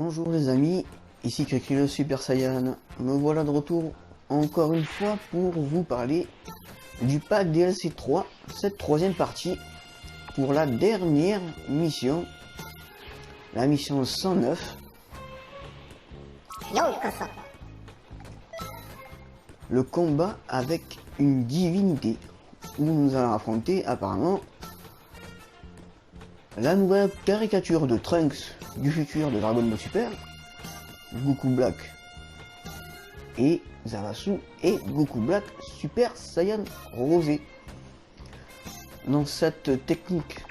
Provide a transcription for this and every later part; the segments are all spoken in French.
Bonjour les amis, ici Cricri le Super Saiyan. Me voilà de retour encore une fois pour vous parler du pack DLC 3, cette troisième partie, pour la dernière mission, la mission 109. Le combat avec une divinité, où nous allons affronter apparemment la nouvelle caricature de Trunks du futur de Dragon Ball Super, Goku Black et Zamasu et Goku Black Super Saiyan Rosé. Dans cette technique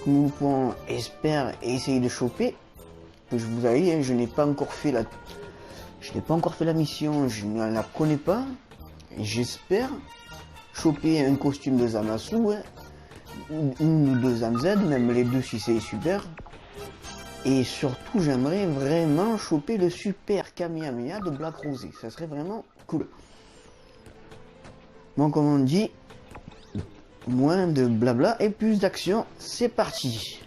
que nous pourrons espérer et essayer de choper, que je vous avais dit, je n'ai pas encore fait la mission, je ne la connais pas. J'espère choper un costume de Zamasu, une ou deux ZamZ, même les deux si c'est super. Et surtout, j'aimerais vraiment choper le Super Kamehameha de Black Rosé. Ça serait vraiment cool. Bon, comme on dit, moins de blabla et plus d'action. C'est parti.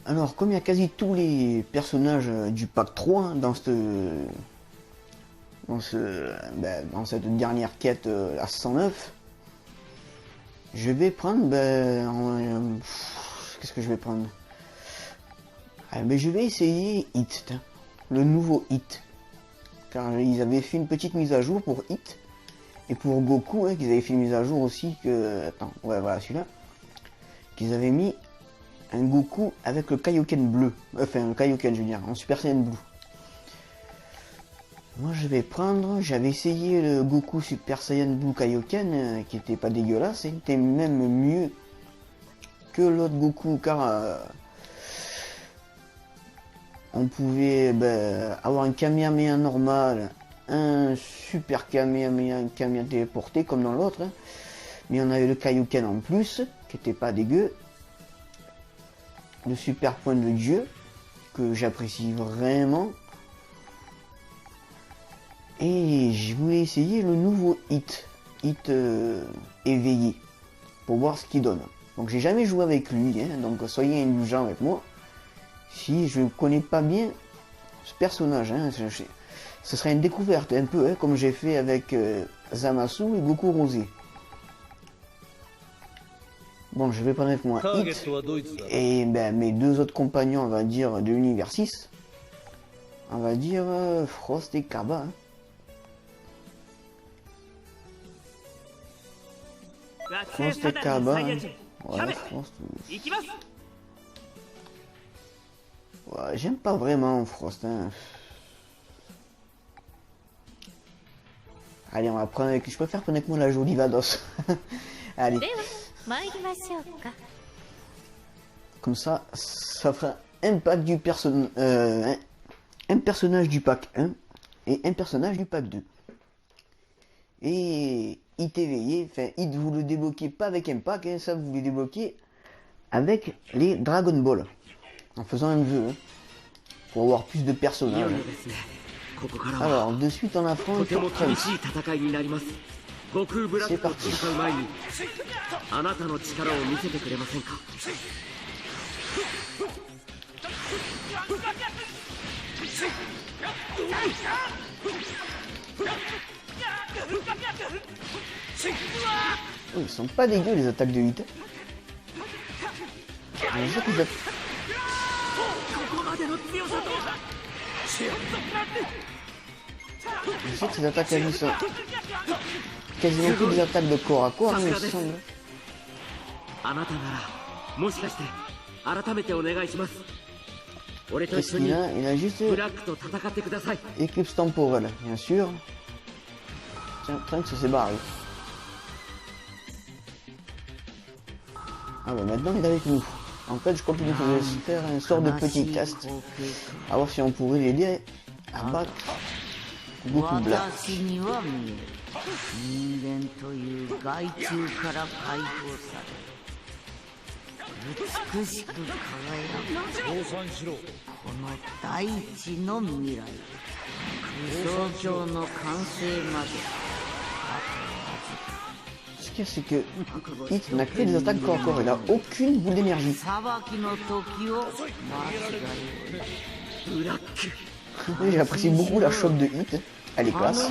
Alors, comme il y a quasi tous les personnages du pack 3 dans cette dernière quête à 109, je vais prendre, qu'est-ce que je vais prendre? Je vais essayer Hit, le nouveau Hit, car ils avaient fait une petite mise à jour pour Hit, et pour Goku, qu'ils avaient fait une mise à jour aussi, voilà celui-là, qu'ils avaient mis un Goku avec le Kaioken bleu, enfin le Kaioken je veux dire, en Super Saiyan Blue. Moi je vais prendre, j'avais essayé le Goku Super Saiyan Blue Kaioken qui était pas dégueulasse, c'était même mieux que l'autre Goku car on pouvait avoir un Kamehameha normal, un Super Kamehameha, un Kamehameha téléporté comme dans l'autre, mais on avait le Kaioken en plus qui était pas dégueu, le Super Point de Dieu que j'apprécie vraiment. Et je voulais essayer le nouveau Hit éveillé, pour voir ce qu'il donne. Donc j'ai jamais joué avec lui, donc soyez indulgents avec moi. Si je ne connais pas bien ce personnage, ce serait une découverte un peu, comme j'ai fait avec Zamasu et Goku Rosé. Bon, je vais prendre avec moi Hit et mes deux autres compagnons, on va dire, de l'univers 6. On va dire Frost et Kaba. Frost et Kaba. Ouais, Frost. Ouais, j'aime pas vraiment Frost. Allez, on va prendre avec. Je préfère prendre avec moi la jolie Vados. Allez. Comme ça, ça fera un pack du un personnage du pack 1 et un personnage du pack 2. Et Hit éveillé, Hit vous le débloquez pas avec un pack, ça vous le débloquez avec les Dragon Ball. En faisant un jeu, pour avoir plus de personnages. Alors, de suite on affronte Trunks. C'est parti. Oh, ils sont pas dégueux les attaques de Hit. Je sais que ces attaques à lui sont quasiment toutes des attaques de corps à corps, il me semble. Christina, il a juste éclipse temporelle, bien sûr. Tiens, Trunks s'est barré. Ah bah maintenant il est avec nous. En fait je continue de faire un sort de petit test. À voir si on pourrait l'aider à battre Goku Black. qu'il y a, c'est que Hit n'a que des attaques corps à corps. Il n'a aucune boule d'énergie. J'apprécie beaucoup la chope de Hit. Elle est classe.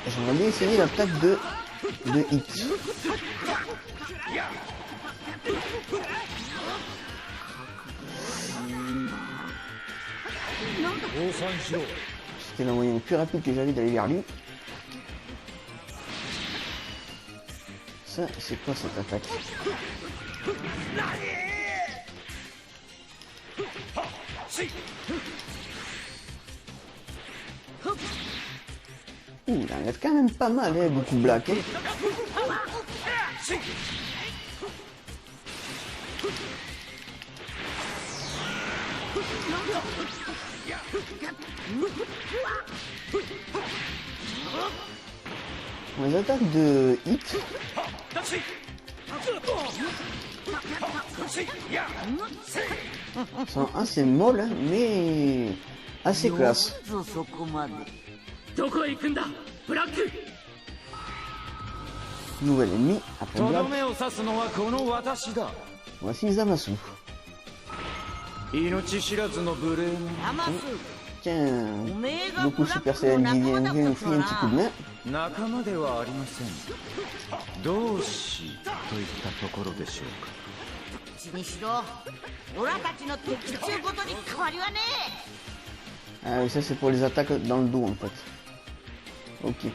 J'aimerais bien essayer l'attaque de Hit. C'était la moyenne plus rapide que j'avais d'aller vers lui. Ça, c'est quoi cette attaque? Il enlève quand même pas mal, hein, Goku Black. Hein. Les attaques de Hit sont assez molles, hein, mais assez classe. Nouvel ennemi, après Black. Voici Zamasu. Tiens, Goku Super Saiyan qui vient nous filer un petit coup de main. Ah oui, ça c'est pour les attaques dans le dos en fait. Ok.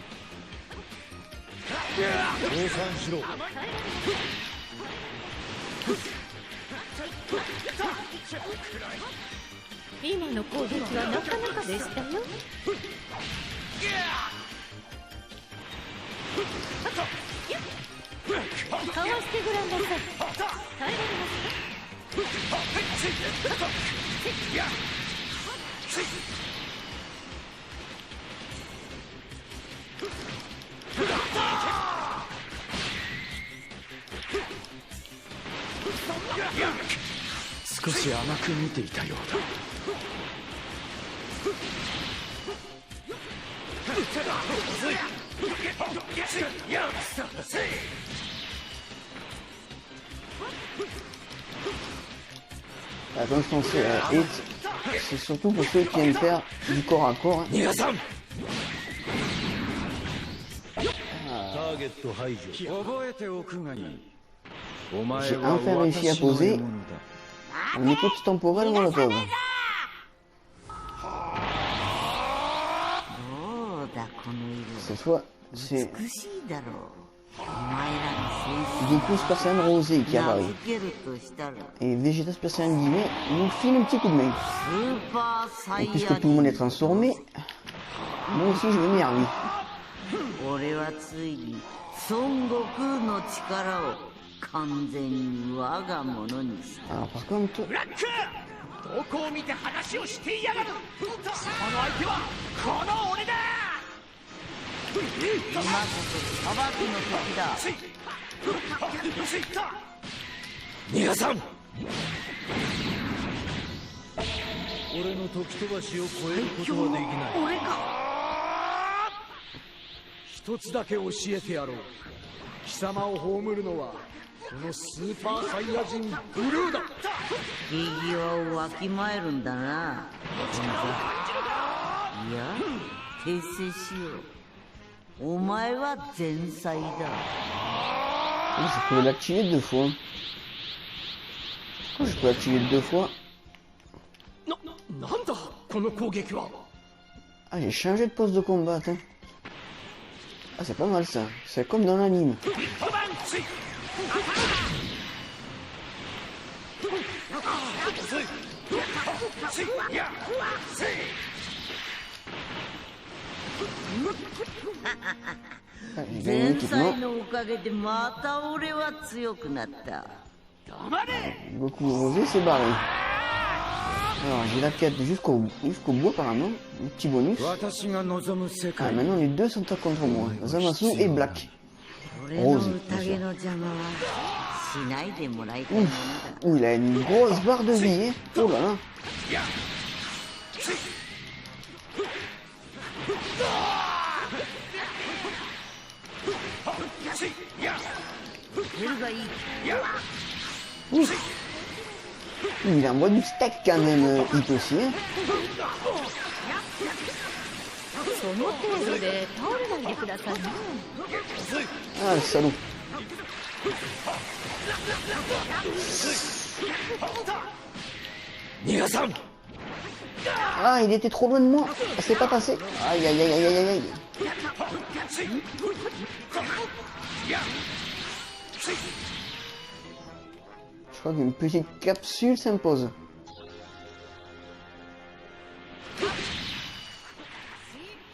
Attention, c'est surtout pour ceux qui aiment faire du corps à corps. Hein. J'ai enfin réussi à poser un écoute temporelle Molotov. Cette fois, c'est Goku Super Saiyan Rosé qui apparaît. Et Vegeta Super Saiyan Guillet nous file un petit coup de main. Et puisque tout le monde est transformé, moi aussi je vais m'énerver. Alors par contre... Je peux l'activer 2 fois. Pourquoi je peux l'activer 2 fois? Ah, j'ai changé de poste de combat, hein. Ah, c'est pas mal ça. C'est comme dans l'anime. Ah, j'ai gagné un équipement. Goku Rosé s'est barré. Alors j'ai la quête jusqu'au bout apparemment, le petit bonus. Ah maintenant les deux sont contre moi, Zamasu et Black. Rose, bien sûr. Ouh, il a une grosse barre de vie, hein. Oh là là. Ouh. Il envoie du steak quand même, Hit aussi, hein. Ah, le salaud. Ah, il était trop loin de moi. Ça s'est pas passé. Aïe, aïe, aïe, aïe, aïe, aïe. Je crois qu'une petite capsule s'impose.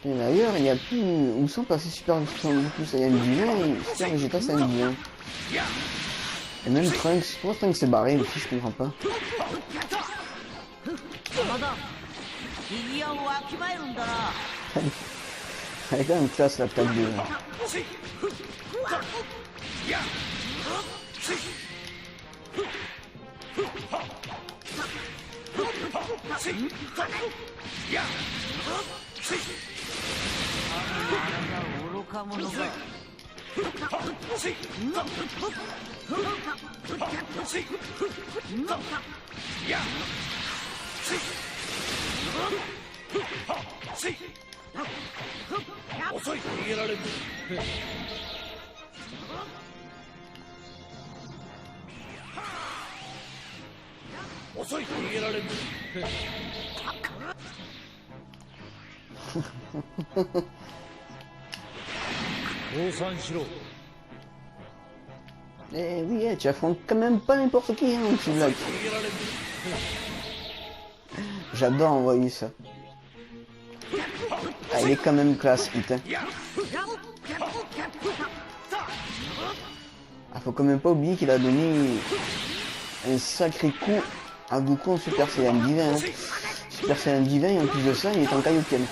Et d'ailleurs, il n'y a plus... Où sont passés Super Saiyan divin et Super Vegeta Saiyan divin. Et même Trunks. Pourquoi Trunks s'est barré aussi, je comprends pas. Elle est quand même classe la tête de... Eh oui, tu affrontes quand même pas n'importe qui, hein, petit Black. J'adore envoyer ça. Ah, il est quand même classe, Hit. Hein. Ah, faut quand même pas oublier qu'il a donné un sacré coup à Goku en Super Saiyan divin. Hein. Super Saiyan divin, et en plus de ça, il est en Kaioken.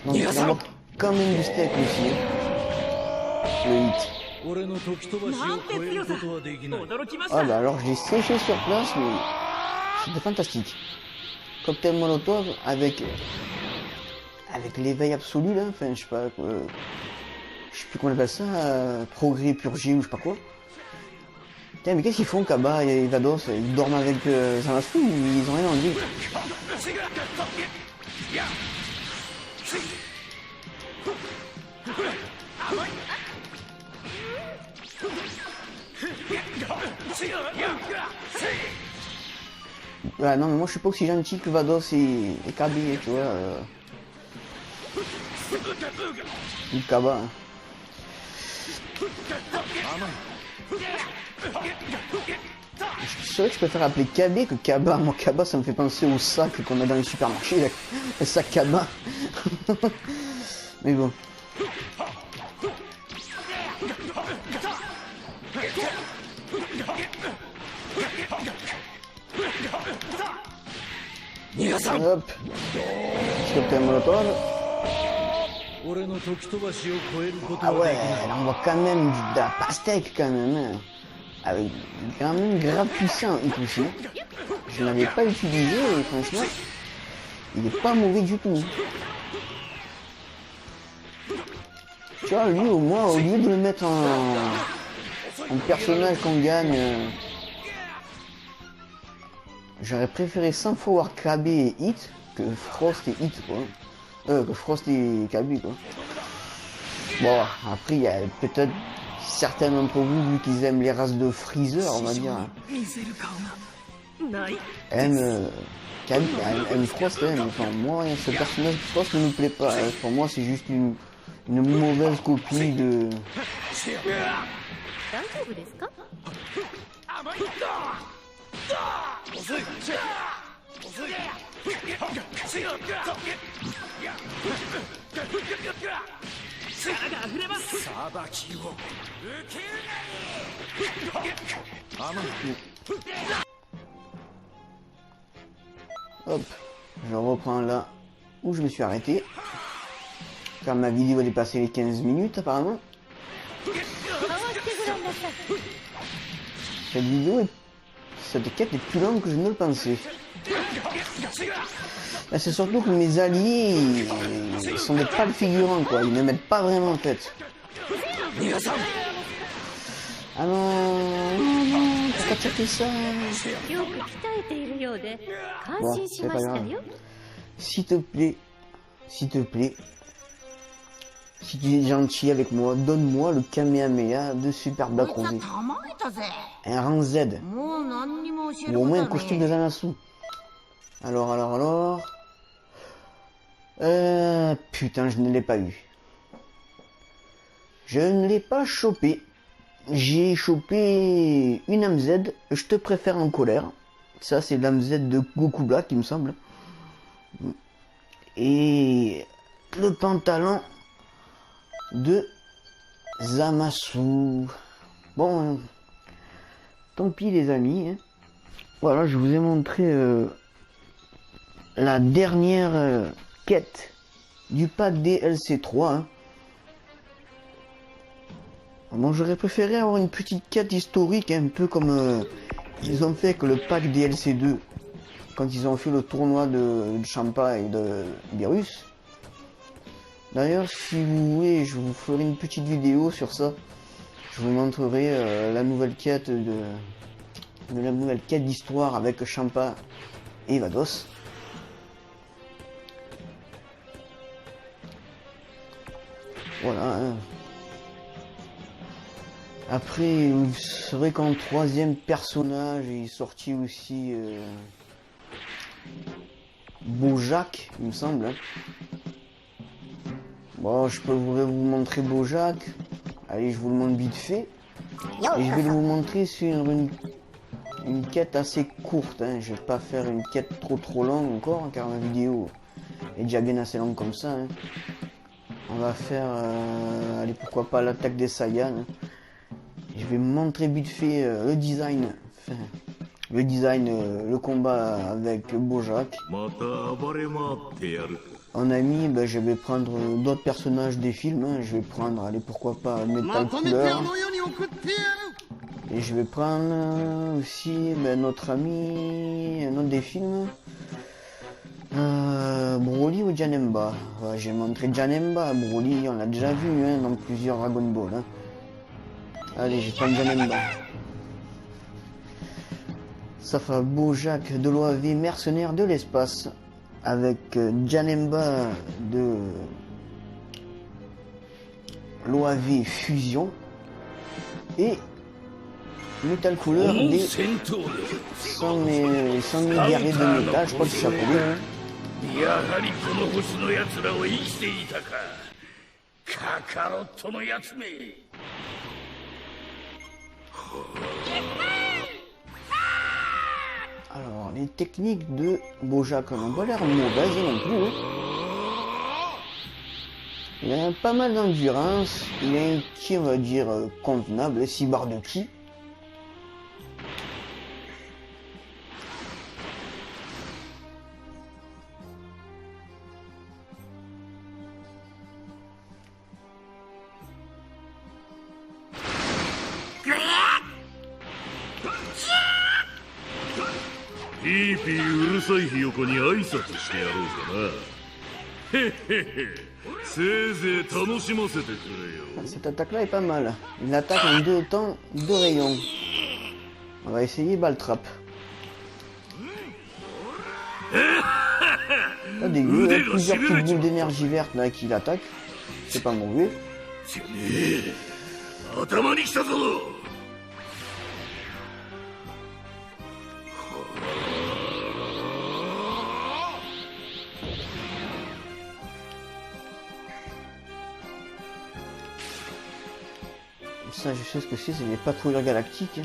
Donc il envoie quand même du steak aussi. Hein. Le Hit. Ah bah alors je l'ai séché sur place, mais c'était fantastique. Cocktail Molotov avec l'éveil absolu là, enfin je sais pas quoi, je sais plus comment on appelle ça, progrès purgé ou je sais pas quoi. Putain, mais qu'est-ce qu'ils font Kaba et Vados? Ils dorment avec Zamasu ou ils ont rien envie? Ouais, non mais moi je suis pas aussi gentil que Vados et Kabi, tu vois. Ou Kaba. Hein. C'est vrai que je préfère appeler Kabi que Kaba. Moi Kaba ça me fait penser au sac qu'on a dans les supermarchés, le sac Kaba. Mais bon. Hop. Cocktail Molotov. Ah ouais, là on voit quand même de la pastèque quand même. Hein. Avec quand même grave puissant et aussi. Je ne l'avais pas utilisé et franchement, il est pas mauvais du tout. Tu vois, lui au moins, au lieu de le mettre en personnage qu'on gagne, j'aurais préféré 100 fois voir KB et Hit que Frost et Hit quoi. Que Frost et KB quoi. Bon, après il y a peut-être certains d'entre vous, vu qu'ils aiment les races de Freezer, on va dire, aiment Frost, hein, mais enfin moi ce personnage de Frost ne me plaît pas. Hein. Pour moi c'est juste une mauvaise copie de... Hop, je reprends là où je me suis arrêté. Car ma vidéo a dépassé les 15 minutes apparemment. Cette quête est plus longue que je ne le pensais. C'est surtout que mes alliés ils sont des pâles figurants quoi, ils ne m'aident pas vraiment en fait. Ah non, non, pourquoi tu as fait ça? Bon, c'est pas grave. S'il te plaît, si tu es gentil avec moi, donne-moi le Kamehameha de Super Black Rosé. Un rang Z. Ou au moins un costume de Zamasu. Alors... putain, je ne l'ai pas eu. Je ne l'ai pas chopé. J'ai chopé une âme Z. Je te préfère en colère. Ça, c'est l'âme Z de Goku Black, il me semble. Et le pantalon de Zamasu. Bon, tant pis les amis. Hein. Voilà, je vous ai montré la dernière quête du pack DLC 3. Hein. Bon, j'aurais préféré avoir une petite quête historique, un peu comme ils ont fait avec le pack DLC 2. Quand ils ont fait le tournoi de Champa et de Virus. D'ailleurs, si vous voulez, je vous ferai une petite vidéo sur ça. Je vous montrerai la nouvelle quête la nouvelle quête d'histoire avec Champa et Vados. Voilà. Hein. Après, c'est vrai qu'en troisième personnage est sorti aussi Bojack, il me semble. Hein. Bon, je pourrais vous montrer Bojack. Allez, je vous le montre vite fait. Et je vais vous montrer sur une quête assez courte. Hein. Je vais pas faire une quête trop longue encore, car ma vidéo est déjà bien assez longue comme ça. Hein. On va faire, allez, pourquoi pas l'attaque des Saiyans. Hein. Je vais montrer vite fait le design. Enfin, le combat avec Bojack. En ami, ben, je vais prendre d'autres personnages des films. Hein. Je vais prendre, allez, pourquoi pas Metal Cooler. Et je vais prendre aussi ben, notre ami, un autre des films. Broly ou Janemba. Ouais, j'ai montré Janemba. Broly, on l'a déjà vu hein, dans plusieurs Dragon Ball. Hein. Allez, je prends Janemba. Ça fera Bojack de l'OAV mercenaire de l'espace. Avec Janemba de l'OAV Fusion. Et Metal Cooler des 100 guerriers de métal, je crois que c'est ça pour lui. Alors, les techniques de Bojack n'ont pas l'air mauvaises non plus. Hein. Il a pas mal d'endurance, il a un ki, on va dire, convenable, 6 barres de ki. Cette attaque-là est pas mal. Il attaque en 2 temps, 2 rayons. On va essayer Baltrap. Pas dégueu, il y a plusieurs petites boules d'énergie verte là qui l'attaquent. C'est pas mauvais. Ça, je sais ce que c'est les patrouilleurs galactiques.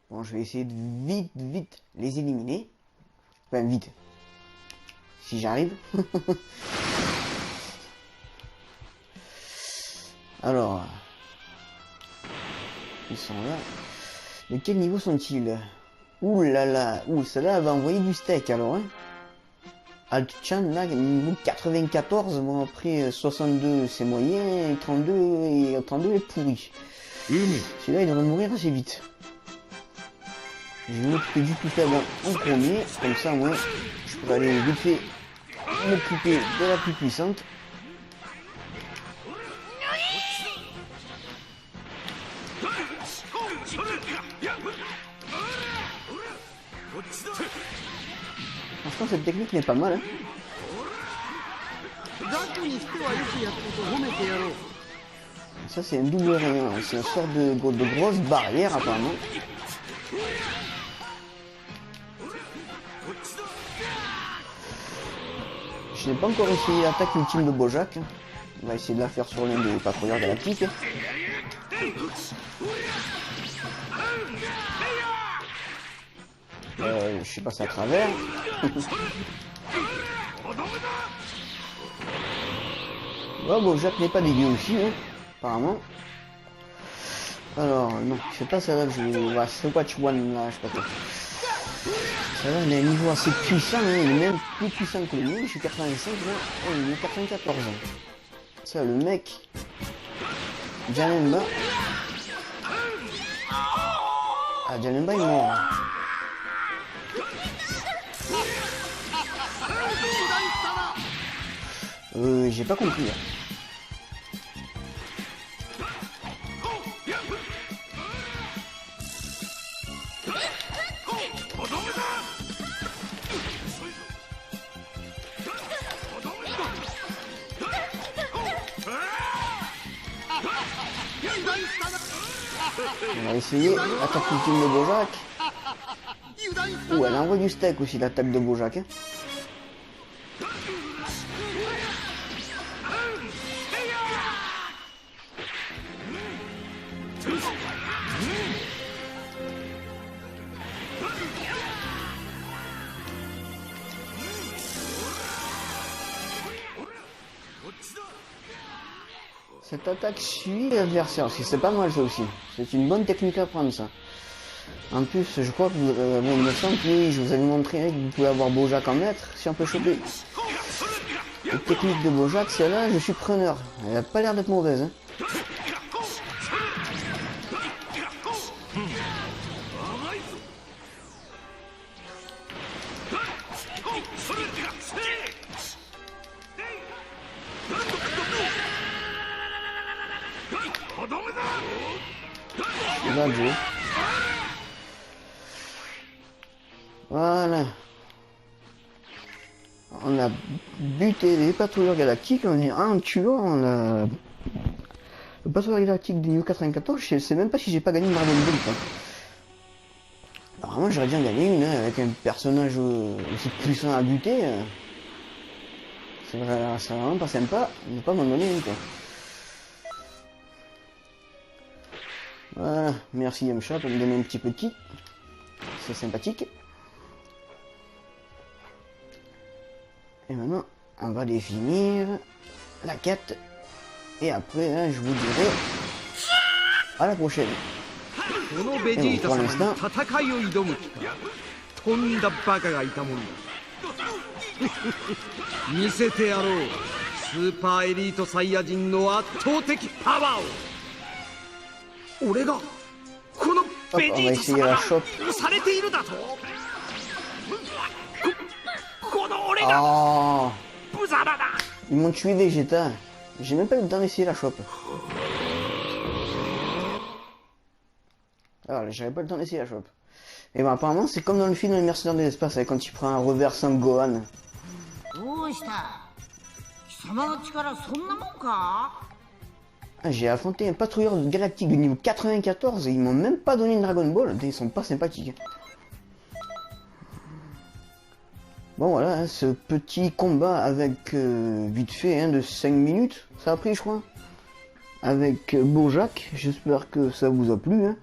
Bon, je vais essayer de vite les éliminer. Enfin, vite. Si j'arrive. Alors, ils sont là. De quel niveau sont-ils? Ouh là là, ouh, celle-là va envoyer du steak alors, hein. Alt-Chan, là, niveau 94, bon après 62 c'est moyen, et 32 est pourri. Celui-là il devrait mourir assez vite. Je vais m'occuper du plus faible en premier, comme ça moi je pourrais aller vite fait m'occuper de la plus puissante. Franchement cette technique n'est pas mal, hein. Ça c'est un double rayon, c'est une sorte de grosse barrière apparemment. Je n'ai pas encore essayé l'attaque ultime de Bojack. On va essayer de la faire sur l'un des patrouilleurs galactiques. Je suis passé à travers. Oh, Bojack n'est pas dégueu aussi, hein, apparemment. Alors, non, c'est pas celle-là que je vais... Ouais, c'est Watch One, là, je sais pas quoi. Celle-là, il a un niveau assez puissant, hein, il est même plus puissant que le mien, je suis 85, là, oh, il est 94 ans. Ça, le mec... Janemba... Ah, Janemba est mort. J'ai pas compris, là. On va essayer l'attaque ultime de Bojack. Ouh, elle envoie du steak aussi, l'attaque de Bojack, hein. Cette attaque suit l'adversaire aussi, c'est pas mal ça aussi. C'est une bonne technique à prendre ça. En plus, je crois que il me semble que je vous avais montré que vous pouvez avoir Bojack en maître si on peut choper. La technique de Bojack, celle-là, je suis preneur. Elle a pas l'air d'être mauvaise, hein. Là, Joe. Voilà. On a buté les patrouilleurs galactiques, on est en tuant, on a... Le patrouilleur galactique du New 94, je sais même pas si j'ai pas gagné une Dragon Ball, quoi. Alors moi j'aurais bien gagné une, hein, avec un personnage aussi puissant à buter. C'est vraiment pas sympa, ne pas m'en donner une, quoi. Voilà, merci Yamcha pour me donner un petit petit. C'est sympathique. Et maintenant, on va définir la quête. Et après, hein, je vous dirai à la prochaine. Et bon, pour l'instant... Hop, on va essayer la chope. Oh, ils m'ont tué Vegeta. J'ai même pas eu le temps d'essayer la chope. Alors, j'avais pas le temps d'essayer la chope. Et bon, apparemment, c'est comme dans le film Les Mercenaires de l'espace, quand il prend un reversant Gohan. Ah, j'ai affronté un patrouilleur galactique de niveau 94 et ils m'ont même pas donné une Dragon Ball. Ils sont pas sympathiques. Bon voilà, hein, ce petit combat avec vite fait hein, de 5 minutes, ça a pris je crois. Avec Bojack, j'espère que ça vous a plu. Hein.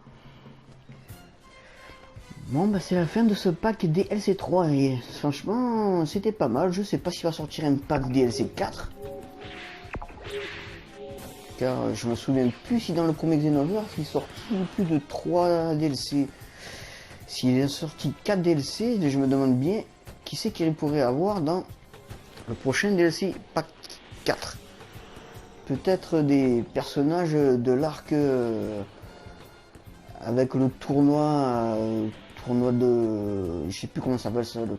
Bon bah c'est la fin de ce pack DLC 3 et franchement c'était pas mal. Je sais pas s'il va sortir un pack DLC 4. car je me souviens plus si dans le premier Xenoverse il sortit plus de 3 DLC. S'il est sorti 4 DLC, je me demande bien qui c'est qu'il pourrait avoir dans le prochain DLC pack 4. Peut-être des personnages de l'arc avec le tournoi de, je sais plus comment ça s'appelle ça, le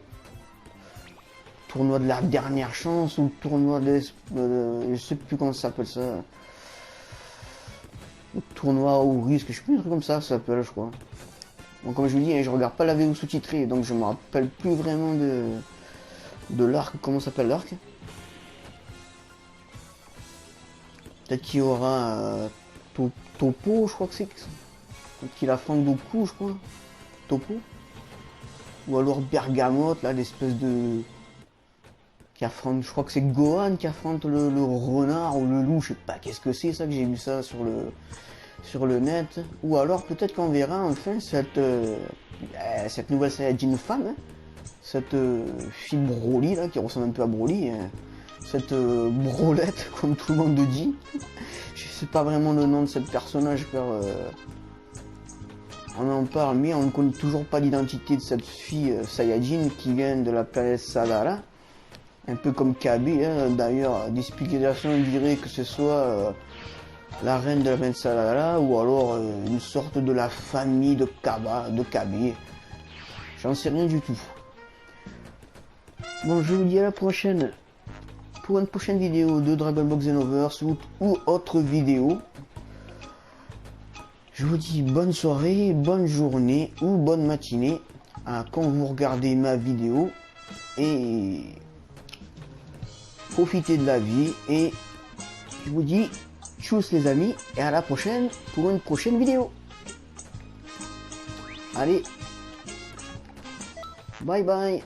tournoi de la dernière chance ou le tournoi de, je sais plus comment ça s'appelle ça, le tournoi au risque, je sais plus, un truc comme ça s'appelle, je crois. Bon, comme je vous dis, je regarde pas la VO sous-titrée, donc je me rappelle plus vraiment de l'arc, comment s'appelle l'arc. Peut-être qu'il y aura Topo, je crois que c'est. Peut-être qu'il affronte Goku, je crois. Topo. Ou alors Bergamote, là, l'espèce de. Qui affronte, je crois que c'est Gohan qui affronte le renard ou le loup, je sais pas qu'est-ce que c'est ça, que j'ai vu ça sur le net. Ou alors peut-être qu'on verra enfin cette nouvelle Saiyajin femme, hein. Cette fille Broly là, qui ressemble un peu à Broly, hein. Cette Brolette, comme tout le monde dit. Je sais pas vraiment le nom de cette personnage car on en parle, mais on ne connaît toujours pas l'identité de cette fille Saiyajin qui vient de la planète Sadara. Un peu comme Kabi, hein. D'ailleurs, des spéculations diraient que ce soit la reine de la planète Sadara ou alors une sorte de la famille de Kabi. J'en sais rien du tout. Bon, je vous dis à la prochaine pour une prochaine vidéo de Dragon Ball Xenoverse ou autre vidéo. Je vous dis bonne soirée, bonne journée ou bonne matinée quand vous regardez ma vidéo et profitez de la vie et je vous dis tchuss les amis et à la prochaine pour une prochaine vidéo. Allez, bye bye.